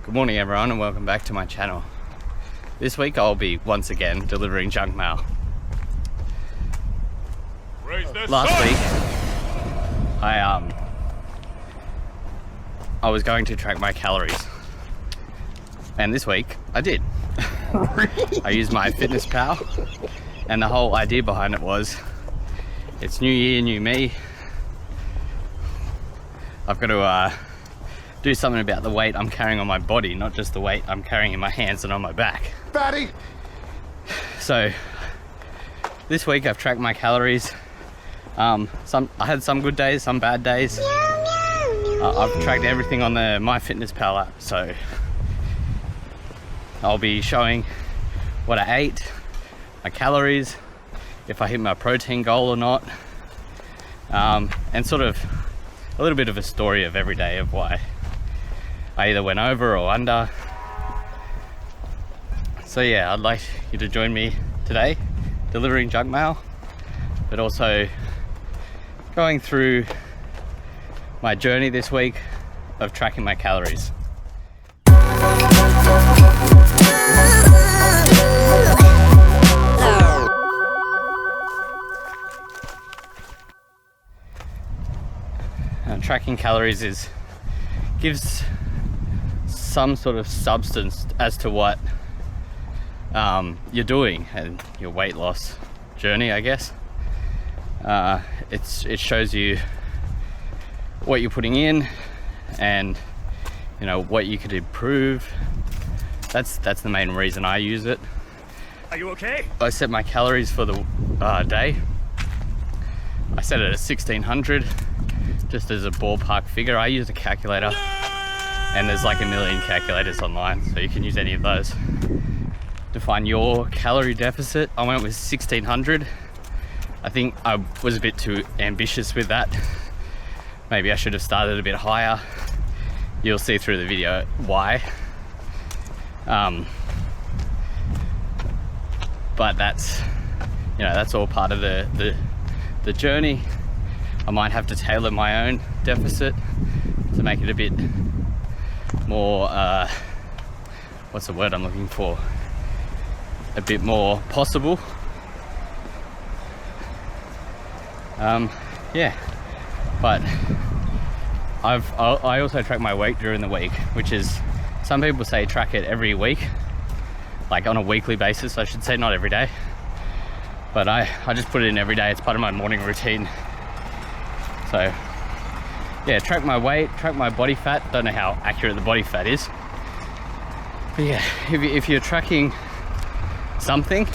Good morning everyone and welcome back to my channel. This week I'll be once again delivering junk mail. Last week I was going to track my calories, and this week I did. I used my fitness pal, and the whole idea behind it was it's new year, new me. I've got to do something about the weight I'm carrying on my body, not just the weight I'm carrying in my hands and on my back. Fatty! So this week I've tracked my calories. I had some good days, some bad days. I've tracked everything on the MyFitnessPal app, so I'll be showing what I ate, my calories, if I hit my protein goal or not, and sort of a little bit of a story of every day of why I either went over or under. So yeah, I'd like you to join me today delivering junk mail, but also going through my journey this week of tracking my calories. Tracking calories gives some sort of substance as to what you're doing and your weight loss journey, I guess. It shows you what you're putting in and what you could improve. That's the main reason I use it. Are you okay? I set my calories for the day. I set it at 1600 just as a ballpark figure. I use a calculator, and there's like a million calculators online, so you can use any of those to find your calorie deficit. I went with 1600. I think I was a bit too ambitious with that. Maybe I should have started a bit higher. You'll see through the video why. But that's all part of the journey. I might have to tailor my own deficit to make it a bit more, what's the word I'm looking for? A bit more possible. Yeah, but I also track my weight during the week, which is, some people say track it every week, like on a weekly basis, I should say, not every day. But I just put it in every day. It's part of my morning routine. So yeah, track my weight, track my body fat. Don't know how accurate the body fat is, but yeah, if you're tracking something,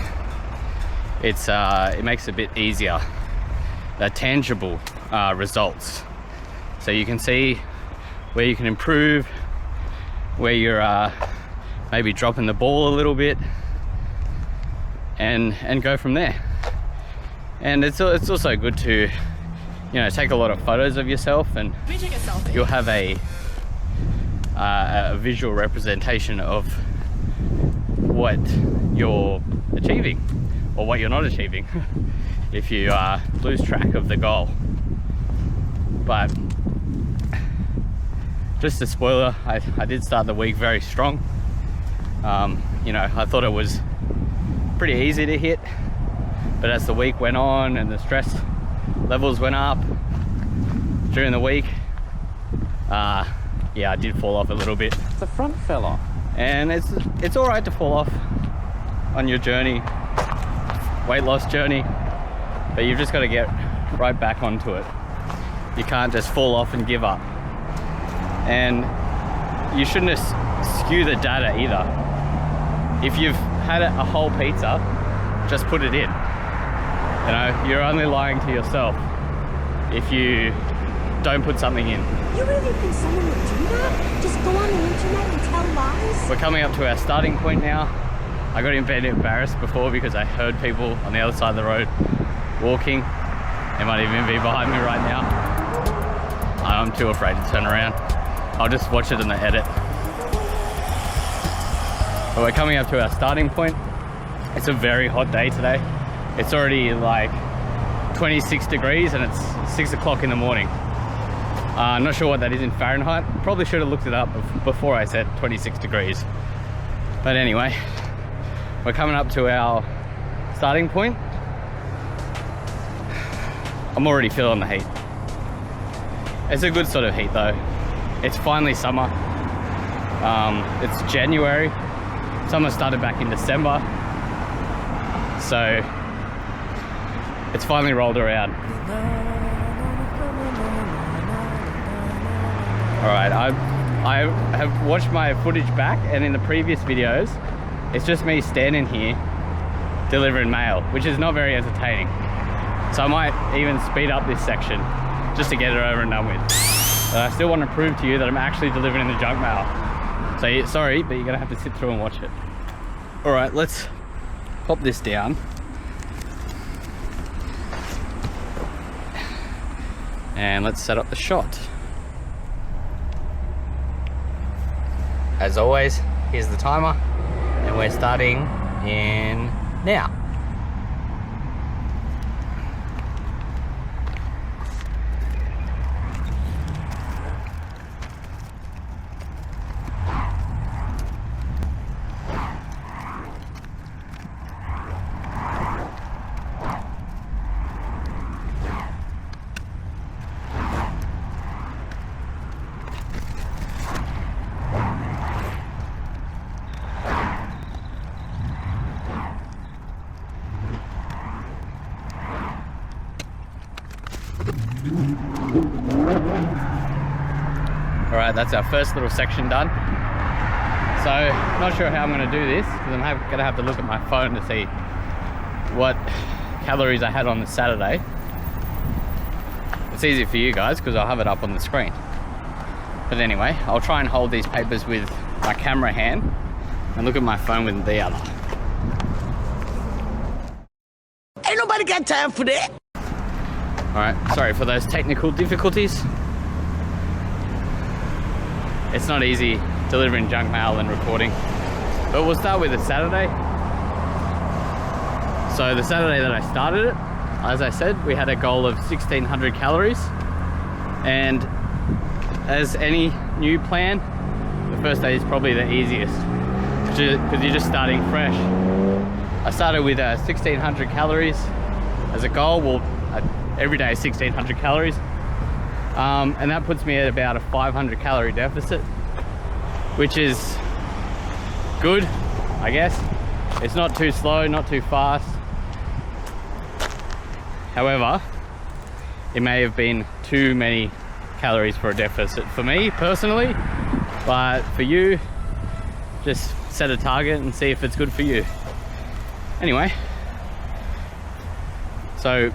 it makes it a bit easier, tangible results, so you can see where you can improve, where you're maybe dropping the ball a little bit, and go from there. And it's also good to take a lot of photos of yourself, and you'll have a visual representation of what you're achieving or what you're not achieving if you lose track of the goal. But just a spoiler, I did start the week very strong. I thought it was pretty easy to hit, but as the week went on and the stress levels went up during the week, yeah, I did fall off a little bit. The front fell off. And it's all right to fall off on your journey, weight loss journey, but you've just got to get right back onto it. You can't just fall off and give up. And you shouldn't skew the data either. If you've had a whole pizza, just put it in. You're only lying to yourself if you don't put something in. You really think someone would do that? Just go on the internet and tell lies? We're coming up to our starting point now. I got a bit embarrassed before because I heard people on the other side of the road walking. They might even be behind me right now. I'm too afraid to turn around. I'll just watch it in the edit. But we're coming up to our starting point. It's a very hot day today. It's already like 26 degrees and it's 6 o'clock in the morning. I'm not sure what that is in Fahrenheit. Probably should have looked it up before I said 26 degrees. But anyway, we're coming up to our starting point. I'm already feeling the heat. It's a good sort of heat though. It's finally summer. It's January. Summer started back in December. So it's finally rolled around. Alright, I have watched my footage back, and in the previous videos, it's just me standing here delivering mail, which is not very entertaining. So I might even speed up this section just to get it over and done with. But I still want to prove to you that I'm actually delivering the junk mail. So sorry, but you're gonna have to sit through and watch it. Alright, let's pop this down. And let's set up the shot. As always, here's the timer, and we're starting in now. Alright, that's our first little section done. So, not sure how I'm going to do this, because I'm going to have to look at my phone to see what calories I had on the Saturday. It's easy for you guys, because I'll have it up on the screen. But anyway, I'll try and hold these papers with my camera hand, and look at my phone with the other. Ain't nobody got time for that. Alright, sorry for those technical difficulties. It's not easy delivering junk mail and recording. But we'll start with the Saturday. So the Saturday that I started it, as I said, we had a goal of 1600 calories. And as any new plan, the first day is probably the easiest, because you're just starting fresh. I started with 1600 calories as a goal. Well, every day 1600 calories. And that puts me at about a 500 calorie deficit, which is good, I guess. It's not too slow, not too fast. However, it may have been too many calories for a deficit for me personally, but for you, just set a target and see if it's good for you. Anyway, so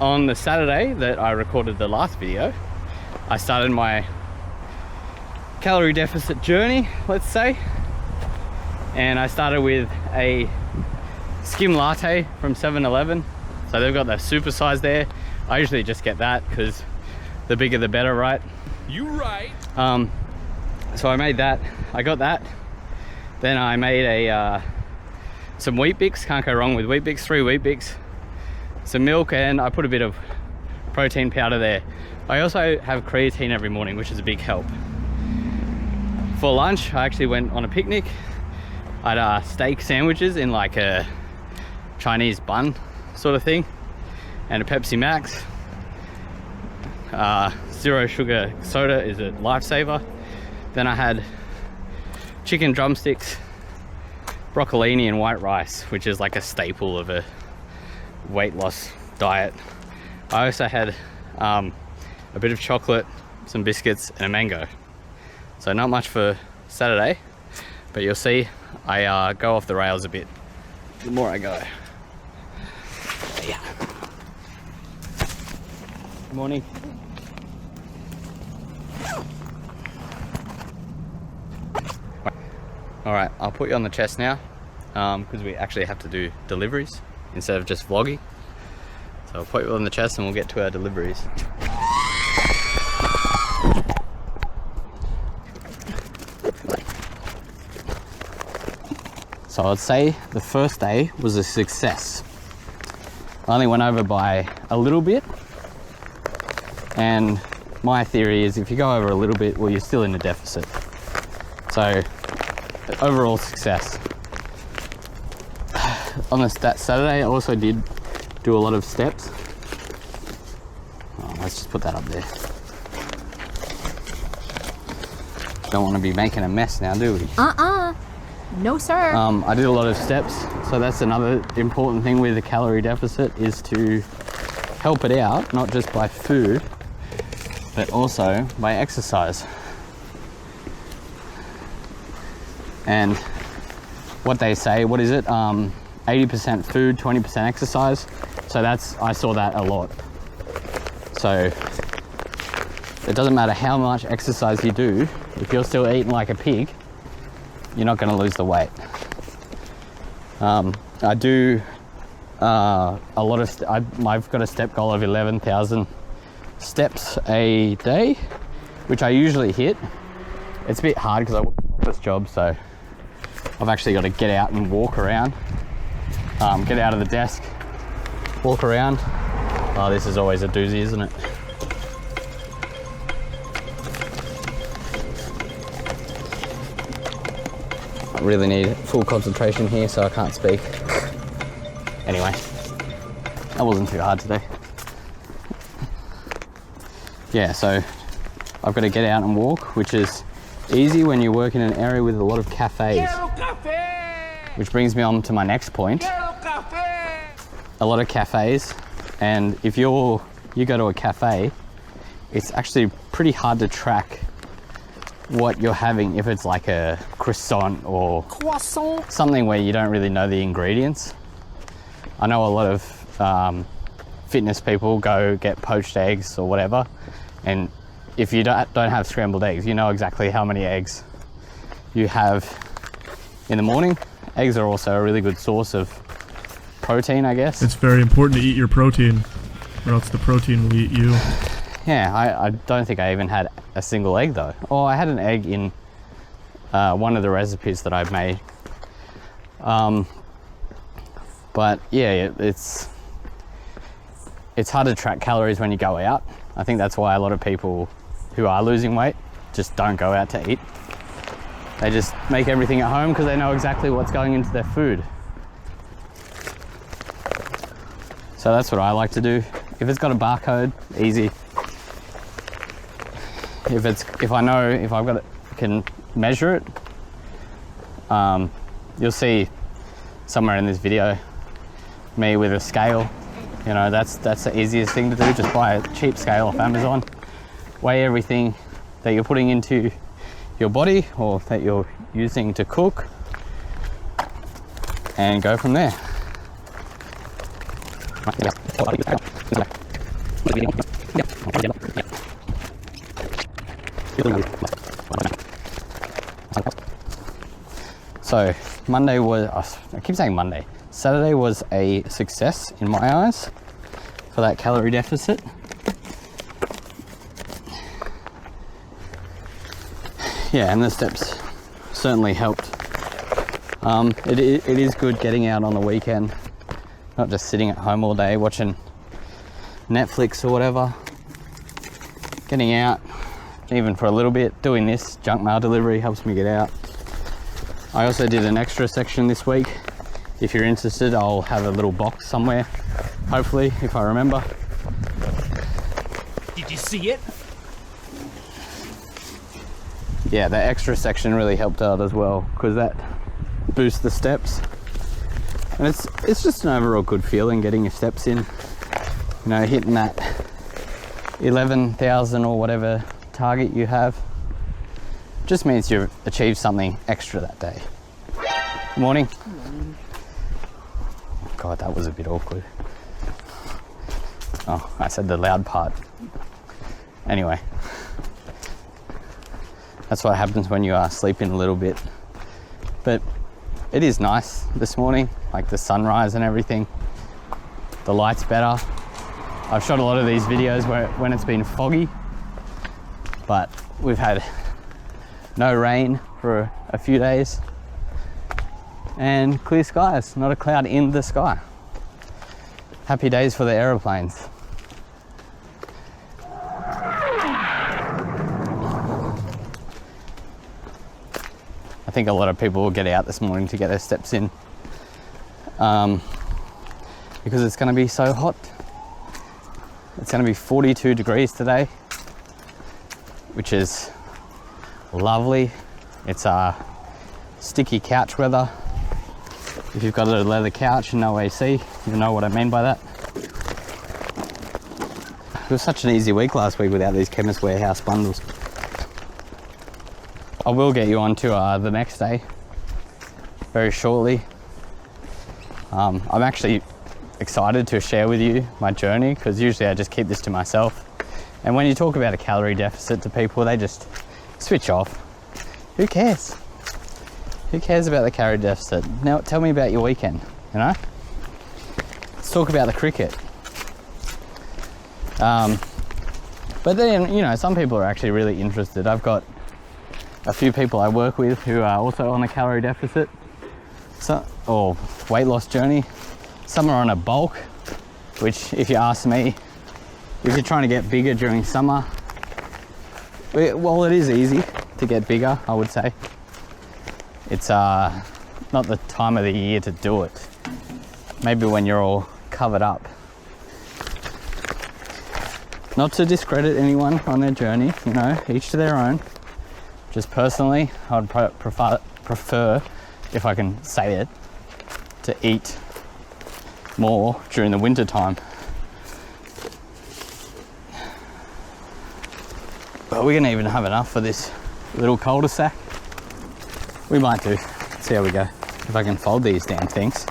on the Saturday that I recorded the last video, I started my calorie deficit journey, let's say, and I started with a skim latte from 7-Eleven. So they've got the super size there. I usually just get that because the bigger the better, right? You right. So I made that. I got that. Then I made some Wheat Bix. Can't go wrong with Wheat Bix. 3 Wheat Bix, some milk, and I put a bit of protein powder there. I also have creatine every morning, which is a big help. For lunch, I actually went on a picnic. I had steak sandwiches in like a Chinese bun sort of thing, and a Pepsi Max. 0 sugar soda is a lifesaver. Then I had chicken drumsticks, broccolini, and white rice, which is like a staple of a weight loss diet. I also had a bit of chocolate, some biscuits, and a mango. So not much for Saturday, but you'll see I go off the rails a bit the more I go. But yeah. Good morning. Alright, I'll put you on the chest now, because we actually have to do deliveries instead of just vlogging. So I'll put you on the chest and we'll get to our deliveries. So I'd say the first day was a success. I only went over by a little bit, and my theory is if you go over a little bit, well, you're still in a deficit. So overall success. On that Saturday, I also did do a lot of steps. Oh, let's just put that up there. Don't want to be making a mess now, do we? No, sir. I did a lot of steps, so that's another important thing with a calorie deficit, is to help it out, not just by food, but also by exercise. And what they say, what is it? 80% food, 20% exercise. So I saw that a lot. So it doesn't matter how much exercise you do, if you're still eating like a pig, you're not going to lose the weight. I do a lot of, I've got a step goal of 11,000 steps a day, which I usually hit. It's a bit hard because I work an office job, so I've actually got to get out and walk around, get out of the desk, walk around. Oh, this is always a doozy, isn't it? I really need full concentration here, so I can't speak. Anyway, that wasn't too hard today. Yeah, so I've got to get out and walk, which is easy when you work in an area with a lot of cafes. Which brings me on to my next point. A lot of cafes, and if you go to a cafe, it's actually pretty hard to track what you're having, if it's like a croissant or something where you don't really know the ingredients. I know a lot of fitness people go get poached eggs or whatever, and if you don't have scrambled eggs, you know exactly how many eggs you have in the morning. Eggs are also a really good source of protein, I guess. It's very important to eat your protein, or else the protein will eat you. Yeah, I don't think I even had a single egg though. Oh, I had an egg in one of the recipes that I've made. But yeah, it's hard to track calories when you go out. I think that's why a lot of people who are losing weight just don't go out to eat. They just make everything at home because they know exactly what's going into their food. So that's what I like to do. If it's got a barcode, easy. If I know, if I've got it, can measure it, you'll see somewhere in this video me with a scale. You know, that's the easiest thing to do. Just buy a cheap scale off Amazon, weigh everything that you're putting into your body or that you're using to cook, and go from there. So Monday was, I keep saying Monday, Saturday was a success in my eyes for that calorie deficit. Yeah, and the steps certainly helped. It is good getting out on the weekend, not just sitting at home all day watching Netflix or whatever. Getting out, even for a little bit, doing this junk mail delivery helps me get out. I also did an extra section this week. If you're interested, I'll have a little box somewhere, hopefully, if I remember. Did you see it? Yeah, the extra section really helped out as well, because that boosts the steps. And it's just an overall good feeling getting your steps in. You know, hitting that 11,000 or whatever target you have just means you've achieved something extra that day. Good morning. Good morning. God, that was a bit awkward. Oh, I said the loud part. Anyway, that's what happens when you are sleeping a little bit. But it is nice this morning, like the sunrise and everything. The light's better. I've shot a lot of these videos when it's been foggy, but we've had no rain for a few days and clear skies, not a cloud in the sky. Happy days for the aeroplanes. I think a lot of people will get out this morning to get their steps in, because it's going to be so hot. It's going to be 42 degrees today, which is lovely. It's sticky couch weather. If you've got a leather couch and no AC, you know what I mean by that. It was such an easy week last week without these Chemist Warehouse bundles. I will get you on to the next day very shortly. I'm actually excited to share with you my journey, because usually I just keep this to myself. And when you talk about a calorie deficit to people, they just switch off. Who cares? Who cares about the calorie deficit? Now tell me about your weekend, you know? Let's talk about the cricket. But then, you know, some people are actually really interested. I've got a few people I work with who are also on a calorie deficit, or weight loss journey. Some are on a bulk, which, if you ask me, if you're trying to get bigger during summer, well, it is easy to get bigger, I would say. It's not the time of the year to do it. Maybe when you're all covered up. Not to discredit anyone on their journey, you know, each to their own. Just personally, I would prefer, if I can say it, to eat more during the winter time. But we're gonna even have enough for this little cul-de-sac. We might do. See how we go. If I can fold these damn things.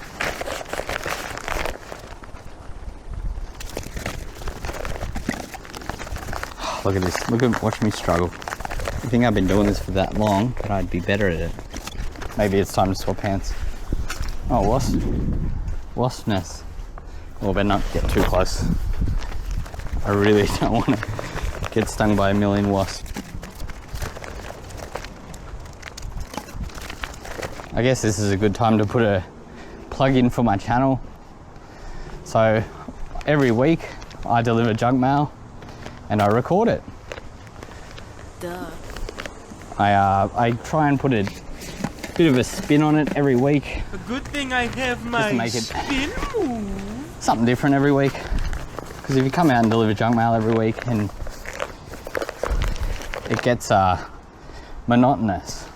Look at this. Watch me struggle. I think I've been doing this for that long, but I'd be better at it. Maybe it's time to swap hands. Oh, wasp. Wasp nest. Well, better not get too close. I really don't want to get stung by a million wasps. I guess this is a good time to put a plug in for my channel. So every week I deliver junk mail and I record it. Duh. I try and put a bit of a spin on it every week. A good thing I have my make it spin move. something different every week. Because if you come out and deliver junk mail every week, and it gets monotonous.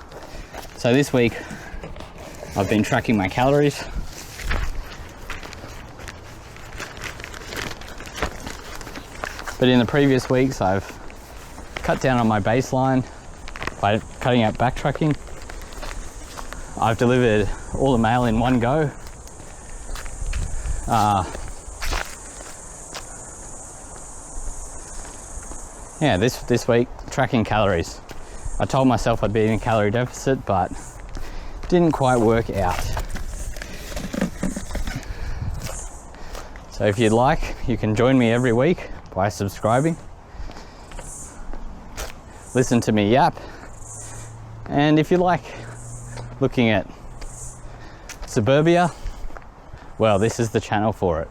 So this week I've been tracking my calories. But in the previous weeks I've cut down on my baseline by cutting out backtracking. I've delivered all the mail in one go. Yeah, this week, tracking calories. I told myself I'd be in a calorie deficit, but didn't quite work out. So if you'd like, you can join me every week by subscribing. Listen to me yap. And if you like looking at suburbia, well, this is the channel for it.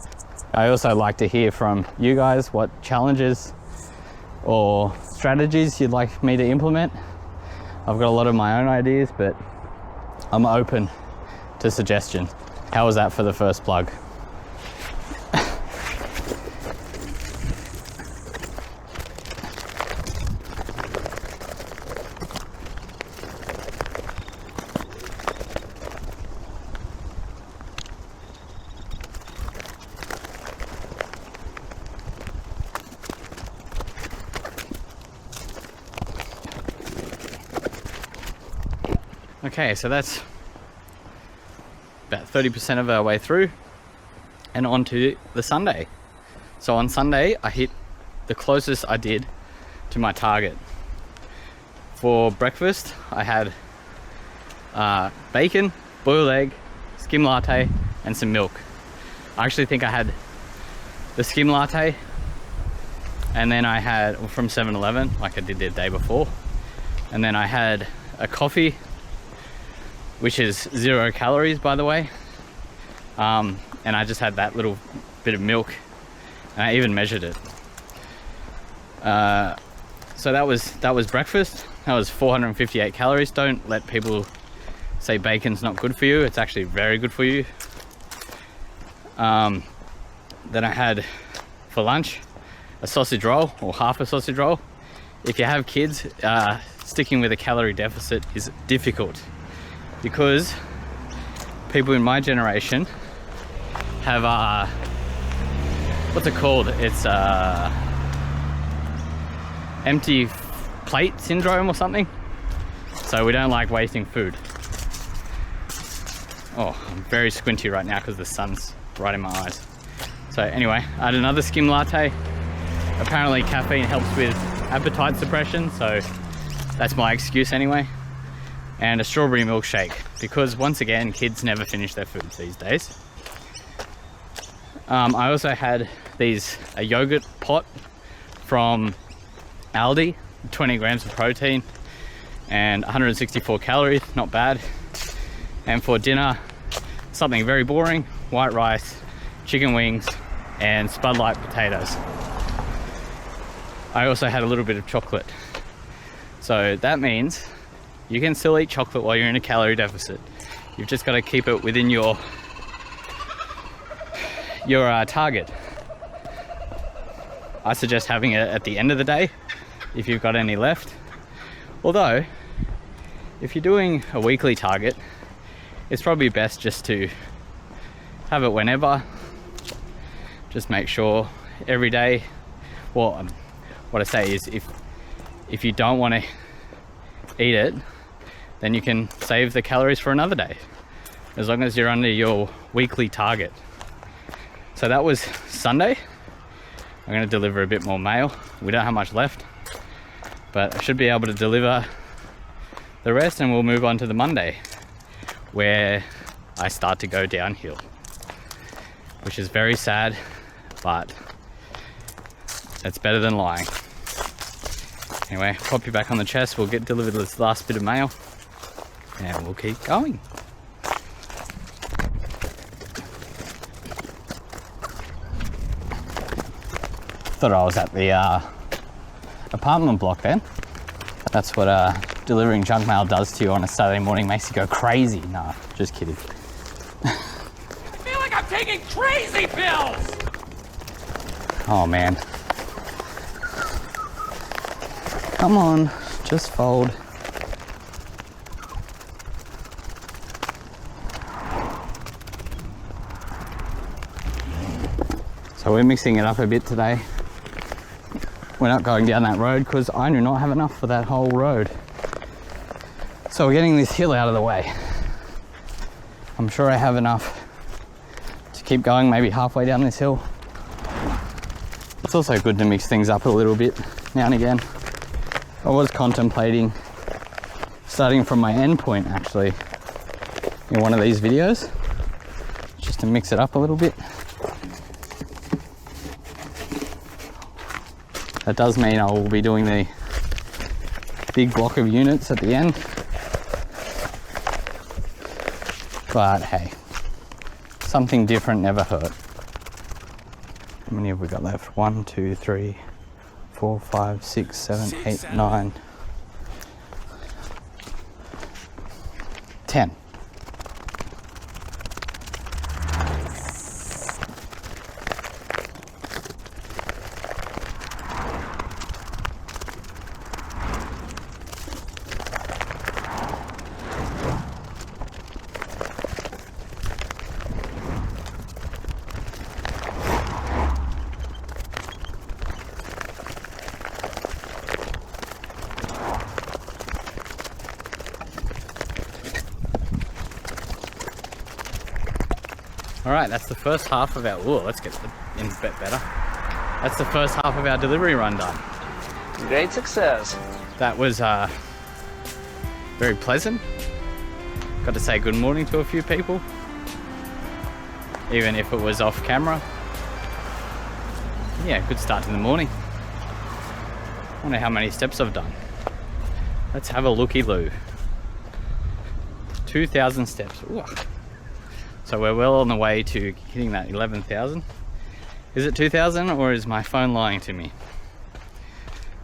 I also like to hear from you guys what challenges or strategies you'd like me to implement. I've got a lot of my own ideas, but I'm open to suggestions. How was that for the first plug? Okay, so that's about 30% of our way through and on to the Sunday. So on Sunday, I hit the closest I did to my target. For breakfast, I had bacon, boiled egg, skim latte, and some milk. I actually think I had the skim latte, and then I had, from 7-Eleven, like I did the day before, and then I had a coffee, which is 0 calories, by the way. And I just had that little bit of milk, and I even measured it. So that was breakfast. That was 458 calories. Don't let people say bacon's not good for you, it's actually very good for you. Then I had for lunch a sausage roll, or half a sausage roll. If you have kids, sticking with a calorie deficit is difficult because people in my generation have what's it called? It's empty plate syndrome or something. So we don't like wasting food. Oh, I'm very squinty right now because the sun's right in my eyes. So anyway, I had another skim latte. Apparently caffeine helps with appetite suppression, so that's my excuse anyway. And a strawberry milkshake, because once again, kids never finish their food these days. I also had a yogurt pot from Aldi, 20 grams of protein and 164 calories, not bad. And for dinner, something very boring, white rice, chicken wings, and Spud Light potatoes. I also had a little bit of chocolate. So that means you can still eat chocolate while you're in a calorie deficit. You've just got to keep it within your target. I suggest having it at the end of the day if you've got any left. Although, if you're doing a weekly target, it's probably best just to have it whenever. Just make sure every day. Well, what I say is if you don't want to eat it, then you can save the calories for another day, as long as you're under your weekly target. So that was Sunday. I'm going to deliver a bit more mail. We don't have much left, but I should be able to deliver the rest, and we'll move on to the Monday, where I start to go downhill, which is very sad, but it's better than lying. Anyway, pop you back on the chest. We'll get delivered this last bit of mail and we'll keep going. Thought I was at the apartment block then. That's what delivering junk mail does to you on a Saturday morning, makes you go crazy. Nah, just kidding. I feel like I'm taking crazy pills! Oh man. Come on, just fold. So we're mixing it up a bit today. We're not going down that road because I do not have enough for that whole road. So we're getting this hill out of the way. I'm sure I have enough to keep going, maybe halfway down this hill. It's also good to mix things up a little bit now and again. I was contemplating starting from my end point actually in one of these videos, just to mix it up a little bit. That does mean I will be doing the big block of units at the end. But hey, something different never hurt. How many have we got left? 1, 2, 3, 4, 5, 6, 7, 8, 9, 10. Alright, that's the first half of our... Ooh, let's get in a bit better. That's the first half of our delivery run done. Great success. That was very pleasant. Got to say good morning to a few people, even if it was off camera. Yeah, good start to the morning. I wonder how many steps I've done. Let's have a looky-loo. 2,000 steps. Ooh. So we're well on the way to hitting that 11,000. Is it 2,000 or is my phone lying to me?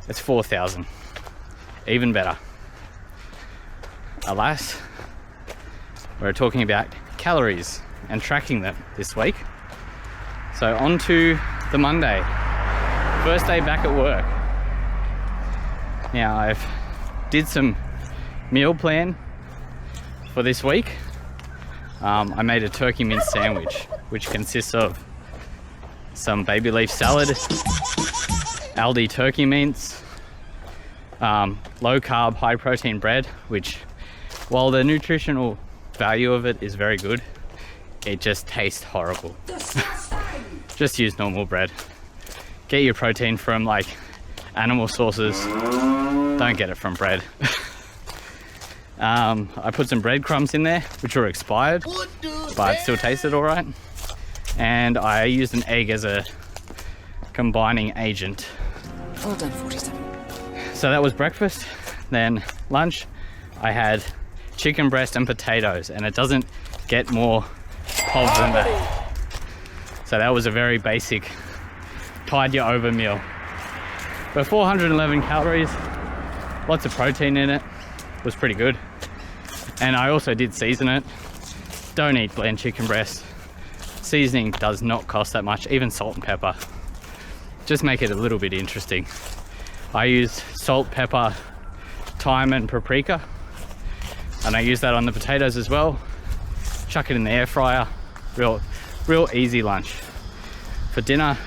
It's 4,000. Even better. Alas, we're talking about calories and tracking them this week. So on to the Monday, first day back at work. Now I've did some meal plan for this week. I made a turkey mince sandwich, which consists of some baby leaf salad, Aldi turkey mince, low carb, high protein bread, which while the nutritional value of it is very good, it just tastes horrible. Just use normal bread. Get your protein from like animal sources, don't get it from bread. I put some breadcrumbs in there, which were expired, but still tasted all right. And I used an egg as a combining agent. Well done, 47. So that was breakfast. Then lunch, I had chicken breast and potatoes, and it doesn't get more hob than that. So that was a very basic, tide you over meal. But 411 calories, lots of protein in it, was pretty good. And I also did season it. Don't eat bland chicken breast. Seasoning does not cost that much, even salt and pepper. Just make it a little bit interesting. I use salt, pepper, thyme and paprika. And I use that on the potatoes as well. Chuck it in the air fryer. Real easy lunch. For dinner,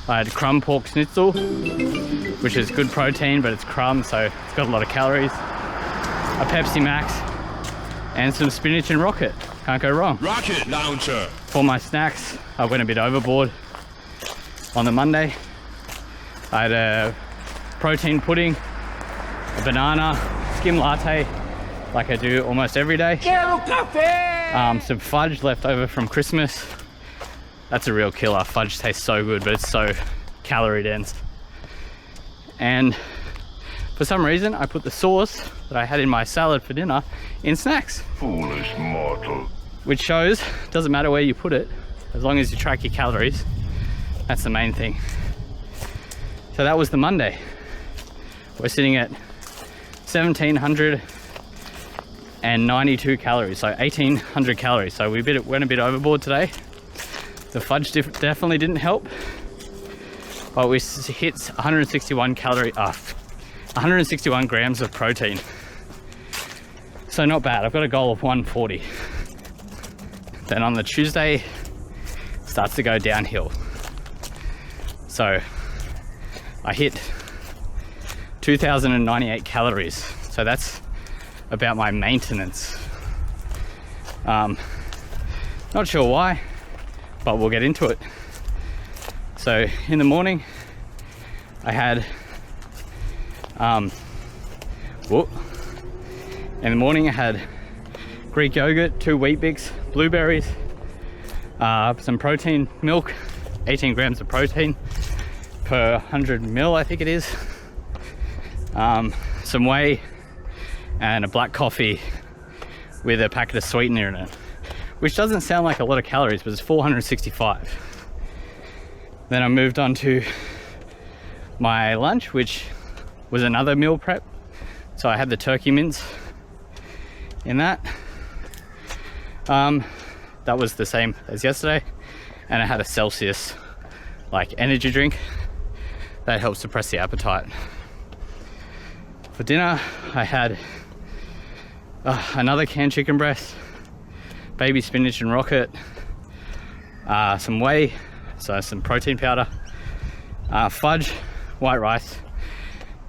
I had crumb pork schnitzel, which is good protein, but it's crumb, so it's got a lot of calories. A Pepsi Max, and some spinach and rocket. Can't go wrong. Rocket launcher. For my snacks, I went a bit overboard. On the Monday, I had a protein pudding, a banana, skim latte, like I do almost every day. Some fudge left over from Christmas. That's a real killer. Fudge tastes so good, but it's so calorie dense. And for some reason, I put the sauce that I had in my salad for dinner in snacks. Foolish mortal. Which shows, doesn't matter where you put it, as long as you track your calories. That's the main thing. So that was the Monday. We're sitting at 1,792 calories, so 1,800 calories. So we went a bit overboard today. The fudge definitely didn't help, but we hit 161 grams of protein. So not bad. I've got a goal of 140. Then on the Tuesday, starts to go downhill. So I hit 2,098 calories. So that's about my maintenance. Not sure why, but we'll get into it. So in the morning, I had Greek yogurt, 2 Wheat Bix, blueberries, some protein milk, 18 grams of protein per 100 ml, I think it is. Some whey and a black coffee with a packet of sweetener in it, which doesn't sound like a lot of calories, but it's 465. Then I moved on to my lunch, which was another meal prep. So I had the turkey mince in that. That was the same as yesterday. And I had a Celsius like energy drink that helps suppress the appetite. For dinner, I had another canned chicken breast, baby spinach and rocket, some whey, so some protein powder, fudge, white rice,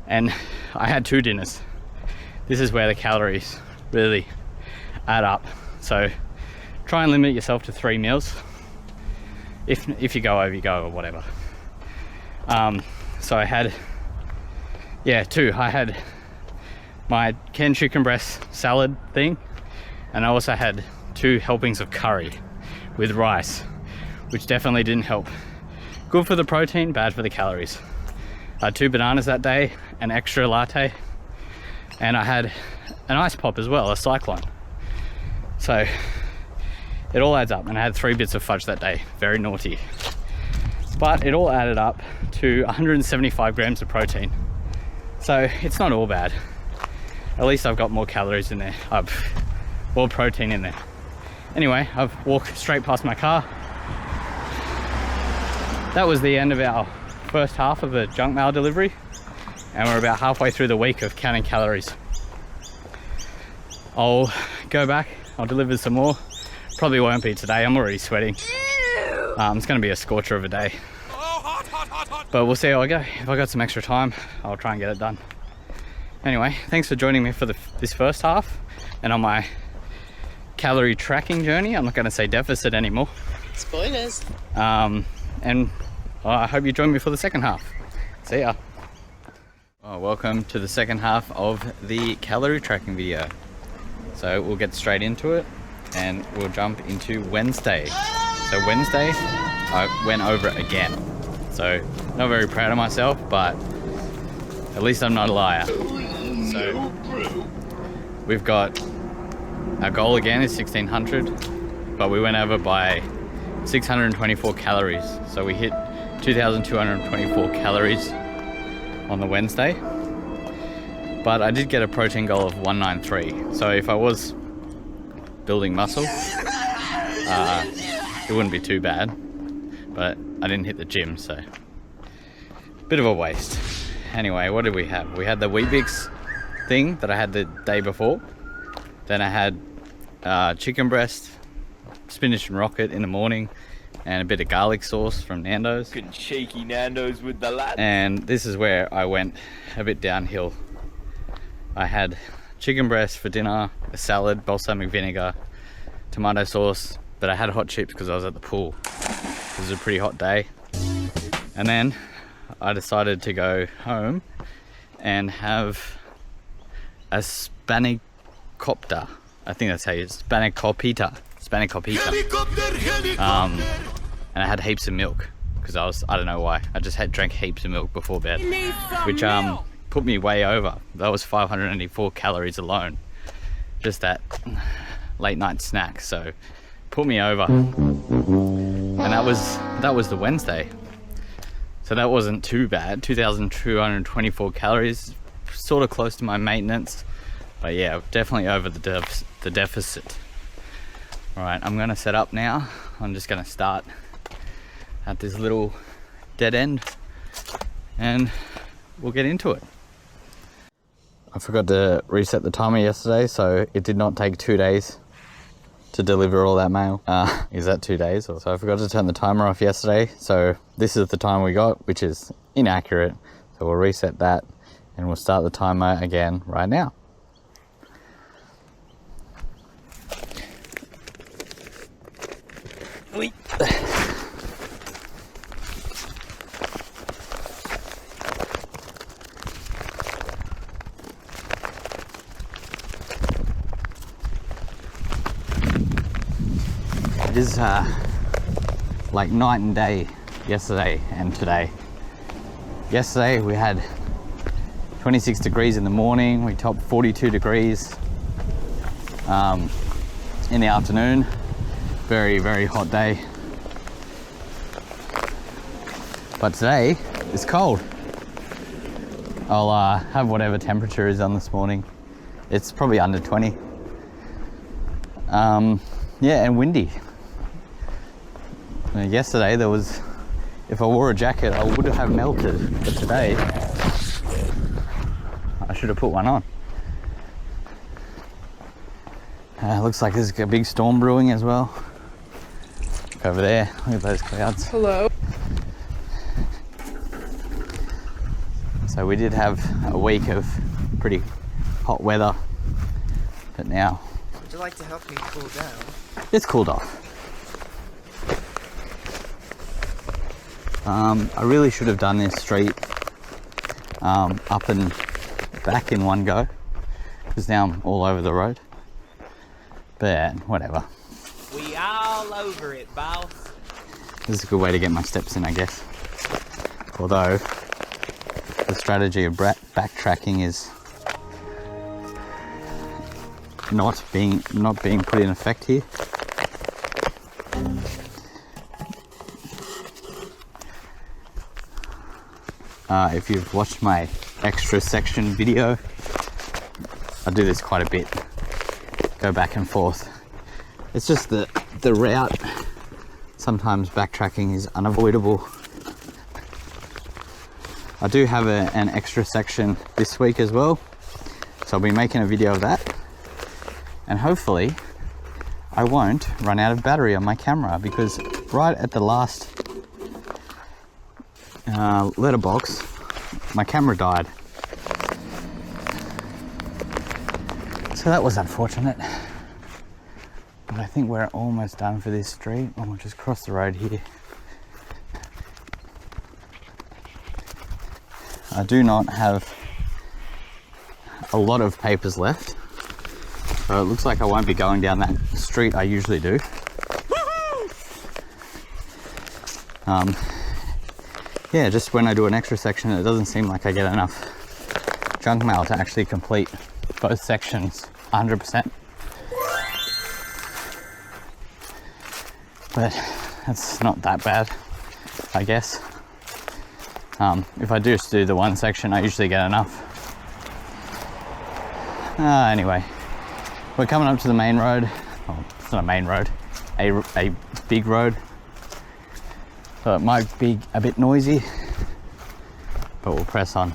and I had 2 dinners. This is where the calories really add up. So try and limit yourself to 3 meals. If you go over, you go, or whatever. So I had, 2. I had my canned chicken breast salad thing, and I also had 2 helpings of curry with rice, which definitely didn't help. Good for the protein, bad for the calories. I had 2 bananas that day, an extra latte, and I had an ice pop as well, a Cyclone. So it all adds up, and I had 3 bits of fudge that day. Very naughty. But it all added up to 175 grams of protein. So it's not all bad. At least I've got more calories in there. All protein in there. Anyway, I've walked straight past my car. That was the end of our first half of the junk mail delivery, and we're about halfway through the week of counting calories. I'll go back, I'll deliver some more. Probably won't be today, I'm already sweating. It's gonna be a scorcher of a day. But we'll see how I go. If I got some extra time, I'll try and get it done. Anyway, thanks for joining me for this first half and on my calorie tracking journey. I'm not gonna say deficit anymore. Spoilers. And I hope you join me for the second half. See ya. Oh, welcome to the second half of the calorie tracking video. So we'll get straight into it and we'll jump into Wednesday. So Wednesday, I went over it again. So not very proud of myself, but at least I'm not a liar. So we've got, our goal again is 1600, but we went over by 624 calories. So we hit 2,224 calories on the Wednesday. But I did get a protein goal of 193. So if I was building muscle, it wouldn't be too bad. But I didn't hit the gym, so bit of a waste. Anyway, what did we have? We had the Weet-Bix thing that I had the day before. Then I had chicken breast, spinach and rocket in the morning, and a bit of garlic sauce from Nando's. Good cheeky Nando's with the lad. And this is where I went a bit downhill. I had chicken breast for dinner, a salad, balsamic vinegar, tomato sauce, but I had hot chips because I was at the pool. It was a pretty hot day. And then I decided to go home and have a spanakopita. I think that's how you spanakopita. And I had heaps of milk because I don't know why. I just drank heaps of milk before bed, which put me way over. That was 584 calories alone. Just that late night snack, so put me over. And that was the Wednesday. So that wasn't too bad. 2,224 calories, sort of close to my maintenance. But yeah, definitely over the deficit. All right, I'm gonna set up now. I'm just gonna start at this little dead end and we'll get into it. I forgot to reset the timer yesterday, so it did not take 2 days to deliver all that mail. Is that 2 days? So I forgot to turn the timer off yesterday, so this is the time we got, which is inaccurate. So we'll reset that and we'll start the timer again right now. It is like night and day yesterday and today. Yesterday we had 26 degrees in the morning, we topped 42 degrees in the afternoon. Very, very hot day. But today it's cold. I'll have whatever temperature is on this morning. It's probably under 20. Yeah, and windy. Yesterday there was, if I wore a jacket I would have melted, but today I should have put one on. Looks like there's a big storm brewing as well. Look over there, look at those clouds. Hello. So we did have a week of pretty hot weather, but now would you like to help me cool down? It's cooled off. I really should have done this street up and back in one go, because now I'm all over the road. But whatever. We all over it, boss. This is a good way to get my steps in, I guess. Although the strategy of backtracking is not being put in effect here. If you've watched my extra section video, I do this quite a bit. go back and forth. It's just that the route, sometimes backtracking is unavoidable. I do have an extra section this week as well, so I'll be making a video of that, and hopefully I won't run out of battery on my camera, because right at the last letterbox my camera died, so that was unfortunate. But I think we're almost done for this street. We'll just cross the road here. I do not have a lot of papers left, so it looks like I won't be going down that street I usually do. Yeah, just when I do an extra section, it doesn't seem like I get enough junk mail to actually complete both sections 100%. But that's not that bad, I guess. If I just do the one section, I usually get enough. Anyway, we're coming up to the main road. Oh, it's not a main road, a big road. So it might be a bit noisy, but we'll press on.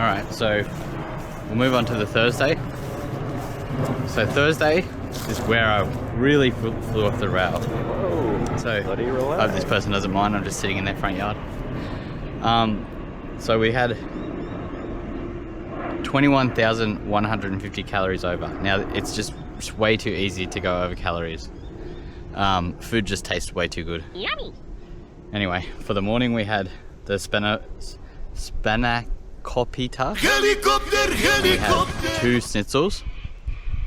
Alright, so we'll move on to the Thursday. So Thursday is where I really flew off the rail. So I hope this person doesn't mind, I'm just sitting in their front yard. So we had 21,150 calories over. Now it's just way too easy to go over calories. Food just tastes way too good. Yummy. Anyway, for the morning we had the spanakopita. We had 2 schnitzels,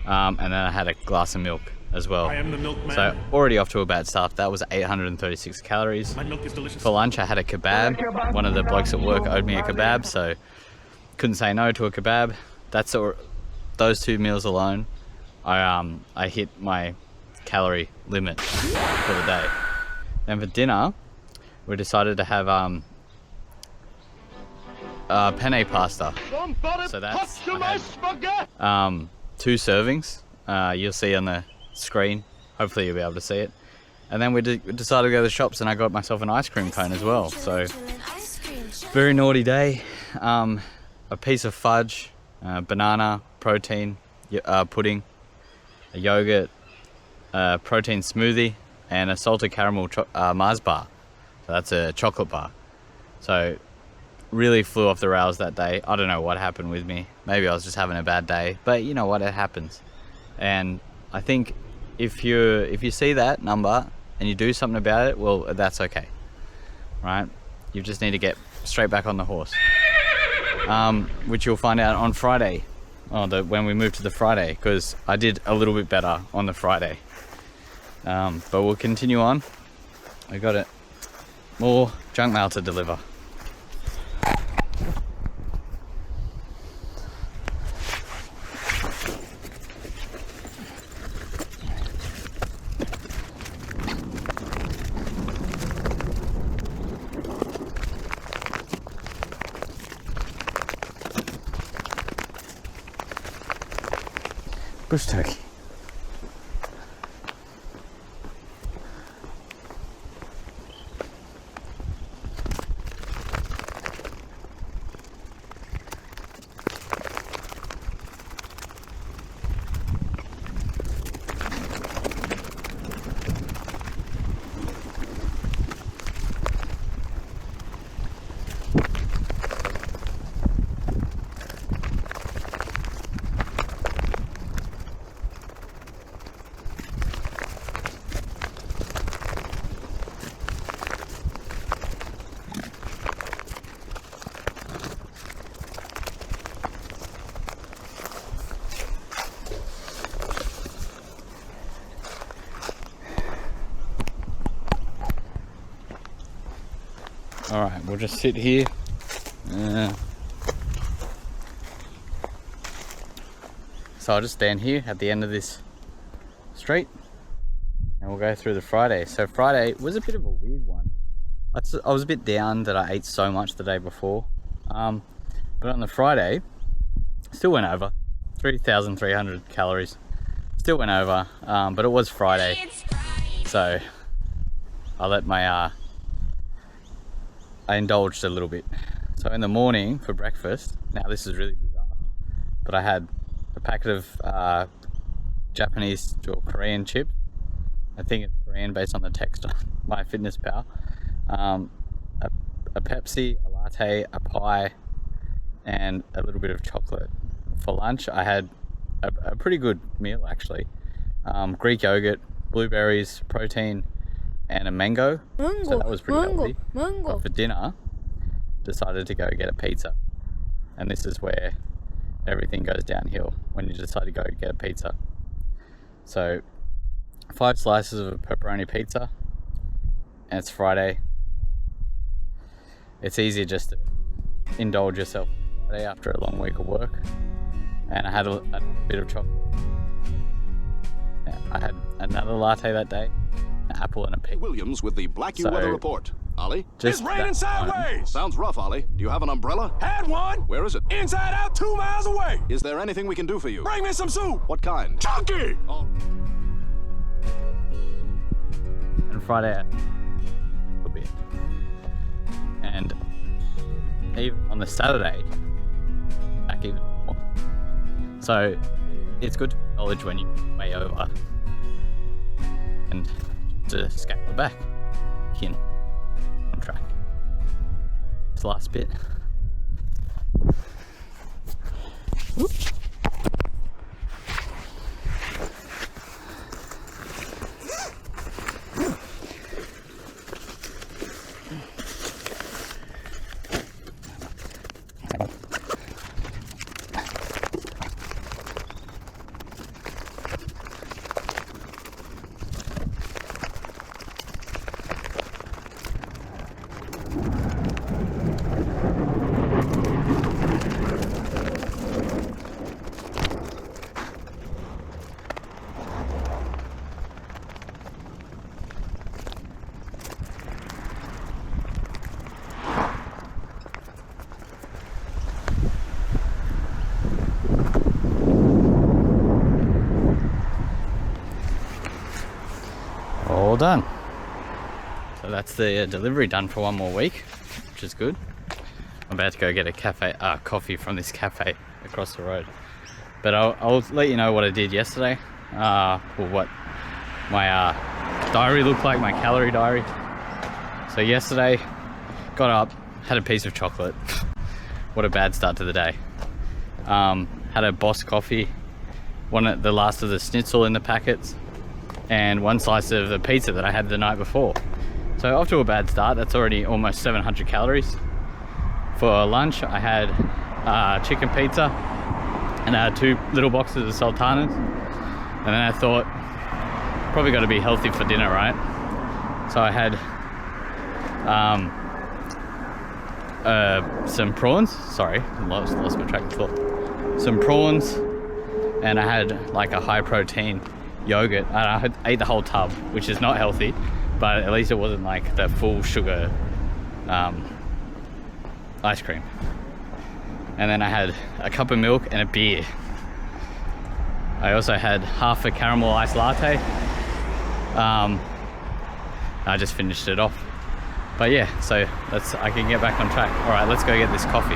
and then I had a glass of milk as well. I am the milkman. So already off to a bad start. That was 836 calories. My milk is delicious. For lunch I had a kebab. One of the blokes at work owed me a kebab, so couldn't say no to a kebab. Those 2 meals alone, I hit my calorie limit for the day. Then for dinner, we decided to have penne pasta. So that's 2 servings. You'll see on the screen. Hopefully you'll be able to see it. And then we decided to go to the shops, and I got myself an ice cream cone as well. So very naughty day. A piece of fudge, banana, protein, pudding, a yogurt, protein smoothie, and a salted caramel Mars bar. So that's a chocolate bar. So really flew off the rails that day. I don't know what happened with me. Maybe I was just having a bad day, but you know what, it happens. And I think if you see that number and you do something about it, well, that's okay, right? You just need to get straight back on the horse, which you'll find out on Friday, when we move to the Friday, because I did a little bit better on the Friday. But we'll continue on. I got it. More junk mail to deliver. Bush turkey. Alright, we'll just sit here. So I'll just stand here at the end of this street and we'll go through the Friday. So Friday was a bit of a weird one. I was a bit down that I ate so much the day before. But on the Friday, still went over 3,300 calories. Still went over, but it was Friday. So I let my, I indulged a little bit. So in the morning for breakfast, now this is really bizarre, but I had a packet of Japanese or Korean chips. I think it's Korean based on the text on MyFitnessPal. A Pepsi, a latte, a pie, and a little bit of chocolate. For lunch, I had a pretty good meal actually. Greek yogurt, blueberries, protein, and a mango. So that was pretty healthy. But for dinner, decided to go get a pizza. And this is where everything goes downhill, when you decide to go get a pizza. So 5 slices of a pepperoni pizza, and it's Friday. It's easier just to indulge yourself on Friday after a long week of work. And I had a bit of chocolate. Yeah, I had another latte that day, an apple and a pig. Williams with the Black U Weather Report. Ollie? It's raining sideways! Sounds rough, Ollie. Do you have an umbrella? Had one! Where is it? Inside out 2 miles away! Is there anything we can do for you? Bring me some soup! What kind? Chunky! Oh. And Friday a little bit. And even on the Saturday, back even more. So it's good to acknowledge when you're way over and to scale it back in on track. This last bit. Oops. All done. So that's the delivery done for one more week, which is good. I'm about to go get a coffee from this cafe across the road. But I'll let you know what I did yesterday, or what my diary looked like, my calorie diary. So yesterday, got up, had a piece of chocolate. What a bad start to the day. Had a Boss coffee, the last of the schnitzel in the packets, and 1 slice of the pizza that I had the night before. So off to a bad start. That's already almost 700 calories. For lunch, I had chicken pizza, and I had 2 little boxes of sultanas. And then I thought, probably got to be healthy for dinner, right? So I had some prawns. Sorry, lost my track of thought. Some prawns, and I had like a high protein yogurt, and I ate the whole tub, which is not healthy, but at least it wasn't like the full sugar ice cream. And then I had a cup of milk and a beer. I also had half a caramel iced latte. I just finished it off. But yeah, so I can get back on track. All right, let's go get this coffee.